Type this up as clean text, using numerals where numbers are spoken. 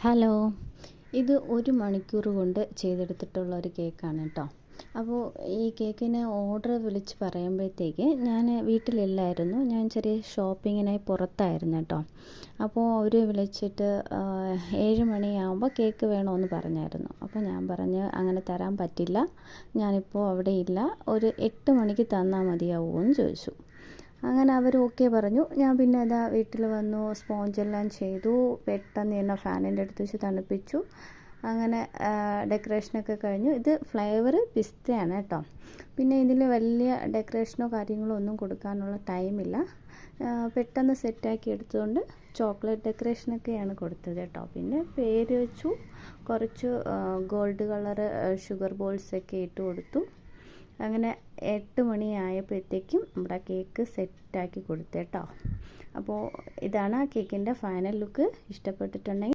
Hello, ഇത് 1 മണിക്കൂർ കൊണ്ട് ചെയ്തെടുത്തിട്ടുള്ള ഒരു കേക്കാണ് കേട്ടോ. അപ്പോൾ ഈ കേക്കിന് ഓർഡർ വിളിച്ച് പറയുമ്പോഴത്തേക്ക് ഞാൻ വീട്ടിലില്ലായിരുന്നു, ഞാൻ ചെറിയ ഷോപ്പിങ്ങിനായി പുറത്തായിരുന്നു കേട്ടോ. അപ്പോൾ അവർ വിളിച്ചിട്ട് 7 മണിയാകുമ്പോൾ കേക്ക് വേണമെന്ന് പറഞ്ഞായിരുന്നു. അപ്പോൾ ഞാൻ പറഞ്ഞ് അങ്ങനെ തരാൻ പറ്റില്ല, ഞാനിപ്പോൾ അവിടെ ഇല്ല, ഒരു 8 മണിക്ക് തന്നാൽ മതിയാവുമോ എന്ന് ചോദിച്ചു. അങ്ങനെ അവർ ഓക്കെ പറഞ്ഞു. ഞാൻ പിന്നെ അതാ വീട്ടിൽ വന്നു, സ്പോഞ്ചെല്ലാം ചെയ്തു, പെട്ടെന്ന് തന്നെ ഫാനിൻ്റെ അടുത്ത് വെച്ച് തണുപ്പിച്ചു. അങ്ങനെ ഡെക്കറേഷനൊക്കെ കഴിഞ്ഞു. ഇത് ഫ്ലേവർ പിസ്തയാണ് കേട്ടോ. പിന്നെ ഇതിൽ വലിയ ഡെക്കറേഷനോ കാര്യങ്ങളോ ഒന്നും കൊടുക്കാനുള്ള ടൈമില്ല, പെട്ടെന്ന് സെറ്റാക്കി എടുത്തുകൊണ്ട് ചോക്ലേറ്റ് ഡെക്കറേഷനൊക്കെയാണ് കൊടുത്തത് കേട്ടോ. പിന്നെ പേര് വെച്ചു, കുറച്ച് ഗോൾഡ് കളറ് ഷുഗർ ബോൾസൊക്കെ ഇട്ട് കൊടുത്തു. അങ്ങനെ 8 മണിയായപ്പോഴത്തേക്കും നമ്മുടെ കേക്ക് സെറ്റാക്കി കൊടുത്തു കേട്ടോ. അപ്പോൾ ഇതാണ് ആ കേക്കിൻ്റെ ഫൈനൽ ലുക്ക്. ഇഷ്ടപ്പെട്ടിട്ടുണ്ടെങ്കിൽ